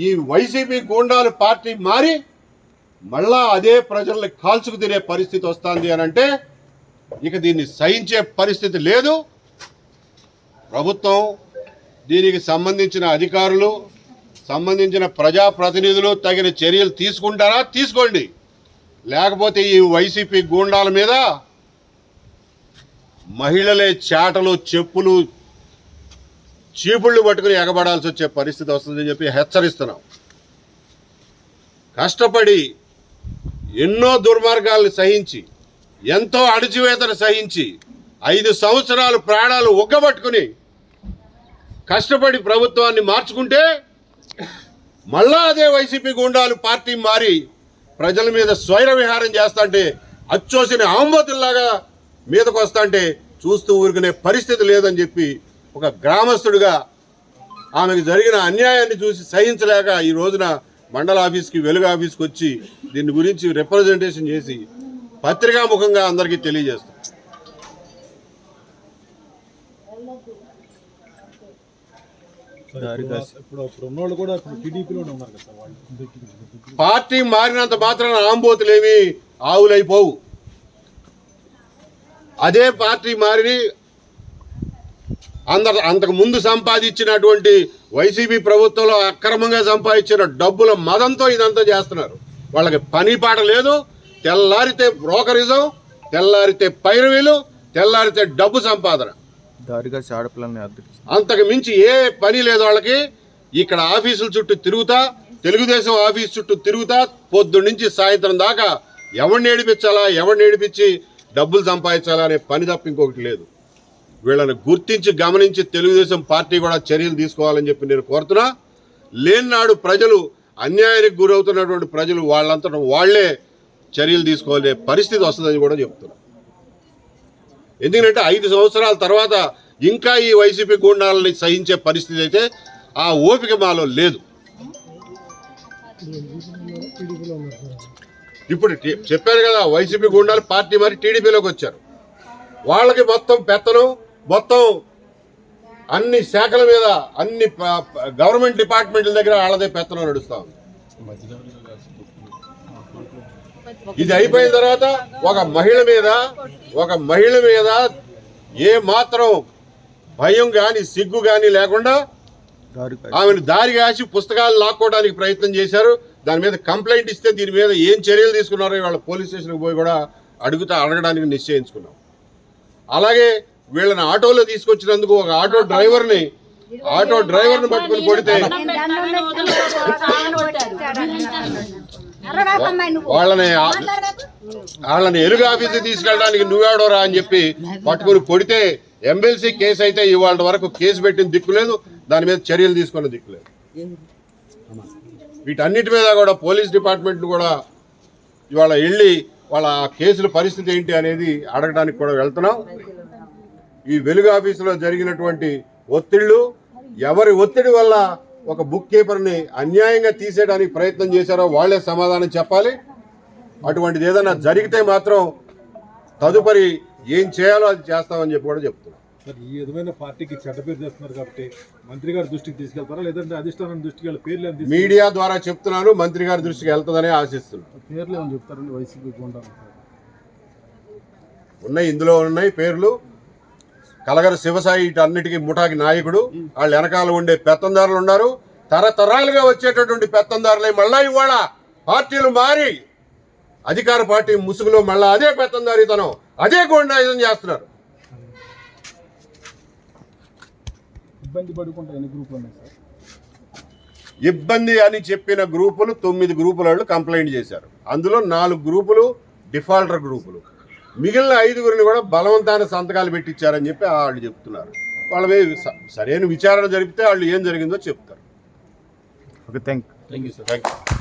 ఈ వైసీపీ గూండాలు పార్టీ మారి మళ్ళా అదే ప్రజల్ని కాల్చుకు తినే పరిస్థితి వస్తుంది అని అంటే ఇక దీన్ని సహించే పరిస్థితి లేదు. ప్రభుత్వం, దీనికి సంబంధించిన అధికారులు, సంబంధించిన ప్రజాప్రతినిధులు తగిన చర్యలు తీసుకుంటారా? తీసుకోండి. లేకపోతే ఈ వైసీపీ గూండాల మీద మహిళలే చాటలు, చెప్పులు, చీపుళ్ళు పట్టుకుని ఎగబడాల్సి వచ్చే పరిస్థితి వస్తుందని చెప్పి హెచ్చరిస్తున్నాం. కష్టపడి ఎన్నో దుర్మార్గాలను సహించి, ఎంతో అణచివేతను సహించి 5 సంవత్సరాలు ప్రాణాలు ఒగ్గబట్టుకుని కష్టపడి ప్రభుత్వాన్ని మార్చుకుంటే మళ్ళా అదే వైసీపీ గూండాలు పార్టీ మారి ప్రజల మీద స్వైర విహారం చేస్తాంటే, అచ్చోసిన ఆంబోతుల్లాగా మీదకు వస్తాంటే చూస్తూ ఊరుకునే పరిస్థితి లేదని చెప్పి ఒక గ్రామస్తుడిగా ఆమెకు జరిగిన అన్యాయాన్ని చూసి సహించలేక ఈ రోజున మండల ఆఫీస్కి, వెలుగు ఆఫీస్కి వచ్చి దీని గురించి రిప్రజెంటేషన్ చేసి పత్రికాముఖంగా అందరికీ తెలియజేస్తాం. పార్టీ మారినంత మాత్రాన ఆంబోతులేమి ఆవులైపోవు. అదే పార్టీ మారి అంతకు ముందు సంపాదించినటువంటి వైసీపీ ప్రభుత్వంలో అక్రమంగా సంపాదించిన డబ్బుల మదంతో ఇదంతా చేస్తున్నారు. వాళ్ళకి పని పాట లేదు. తెల్లారితే బ్రోకరిజం, తెల్లారితే పైరవీలు, తెల్లారితే డబ్బు సంపాదన, అంతకు మించి ఏ పని లేదు వాళ్ళకి. ఇక్కడ ఆఫీసుల చుట్టూ తిరుగుతా, తెలుగుదేశం ఆఫీస్ చుట్టూ తిరుగుతా పొద్దు నుంచి సాయంత్రం దాకా ఎవరిని ఏడిపించాలా, ఎవరిని ఏడిపించి డబ్బులు సంపాదించాలా అనే పని తప్ప ఇంకొకటి లేదు. వీళ్ళని గుర్తించి గమనించి తెలుగుదేశం పార్టీ కూడా చర్యలు తీసుకోవాలని చెప్పి నేను కోరుతున్నా. లేనినాడు ప్రజలు, అన్యాయానికి గురవుతున్నటువంటి ప్రజలు వాళ్ళంతటా వాళ్లే చర్యలు తీసుకోవాలనే పరిస్థితి వస్తుందని కూడా చెప్తున్నా. ఎందుకంటే 5 సంవత్సరాల తర్వాత ఇంకా ఈ వైసీపీ గూండాలని సహించే పరిస్థితి అయితే ఆ ఓపిక మాలో లేదు. ఇప్పుడు చెప్పారు కదా, వైసీపీ గూండాలు పార్టీ మరి టీడీపీలోకి వచ్చారు. వాళ్ళకి మొత్తం పెత్తనం, మొత్తం అన్ని శాఖల మీద, అన్ని గవర్నమెంట్ డిపార్ట్మెంట్ల దగ్గర వాళ్ళదే పెత్తనం నడుస్తా ఉంది. ఇది అయిపోయిన తర్వాత ఒక మహిళ మీద ఏ మాత్రం భయం కానీ, సిగ్గు కానీ లేకుండా ఆమెను దారి కాసి పుస్తకాలు లాక్కోవడానికి ప్రయత్నం చేశారు. దాని మీద కంప్లైంట్ ఇస్తే దీని మీద ఏం చర్యలు తీసుకున్నారో వాళ్ళ పోలీస్ స్టేషన్కి పోయి కూడా అడగడానికి నిశ్చయించుకున్నాం. అలాగే వీళ్ళని ఆటోలో తీసుకొచ్చినందుకు ఒక ఆటో డ్రైవర్ని పట్టుకుని కొడితే వాళ్ళని ఎలుగు ఆఫీస్కి తీసుకెళ్ళడానికి నువ్వేడోరా అని చెప్పి పట్టుకుని కొడితే ఎమ్మెల్సీ కేసు అయితే ఇవాళ వరకు కేసు పెట్టిన దిక్కులేదు, దాని మీద చర్యలు తీసుకున్న దిక్కులేదు. వీటన్నిటి మీద కూడా పోలీస్ డిపార్ట్మెంట్ కూడా ఇవాళ వెళ్ళి వాళ్ళ కేసుల పరిస్థితి ఏంటి అనేది అడగడానికి కూడా వెళ్తున్నాం. ఈ వెలుగు ఆఫీసులో జరిగినటువంటి ఒత్తిళ్లు, ఎవరి ఒత్తిడి వల్ల ఒక బుక్ కీపర్ని అన్యాయంగా తీసేయడానికి ప్రయత్నం చేశారో వాళ్లే సమాధానం చెప్పాలి. అటువంటిది ఏదైనా జరిగితే మాత్రం తదుపరి ఏం చేయాలో అది చేస్తామని చెప్పి కూడా చెప్తున్నాం. ఈ విధమైన పార్టీకి చెడ్డ పేరు చేస్తున్నారు కాబట్టి మంత్రి గారి దృష్టికి తీసుకెళ్తారా, లేదంటే అధిష్టానం దృష్టికి పేర్లు మీడియా ద్వారా చెప్తున్నాను, మంత్రి గారి దృష్టికి వెళ్తుందని ఆశిస్తున్నాను. పేర్లు ఏమని చెప్తారండి? వైసీపీ ఉన్నాయి, ఇందులో ఉన్నాయి పేర్లు. కలగర శివసాయి అన్నిటికీ ముఠాకి నాయకుడు, వాళ్ళు వెనకాల ఉండే పెత్తందారులు ఉన్నారు. తరతరాలుగా వచ్చేటటువంటి పెత్తందారులే మళ్ళా ఇవాళ పార్టీలు మారి అధికార పార్టీ ముసుగులో మళ్ళా అదే పెత్తందారితనం, అదే గూండాయిజం చేస్తున్నారు. ఇబ్బంది అని చెప్పిన గ్రూపులు 9 గ్రూపుల వాళ్ళు కంప్లైంట్ చేశారు. అందులో 4 గ్రూపులు డిఫాల్టర్ గ్రూపులు, మిగిలిన 5గురిని కూడా బలవంతాన సంతకాలు పెట్టించారని చెప్పి వాళ్ళు చెప్తున్నారు. వాళ్ళ సరైన విచారణ జరిపితే వాళ్ళు ఏం జరిగిందో చెప్తారు. Okay, thank you sir. Thank you.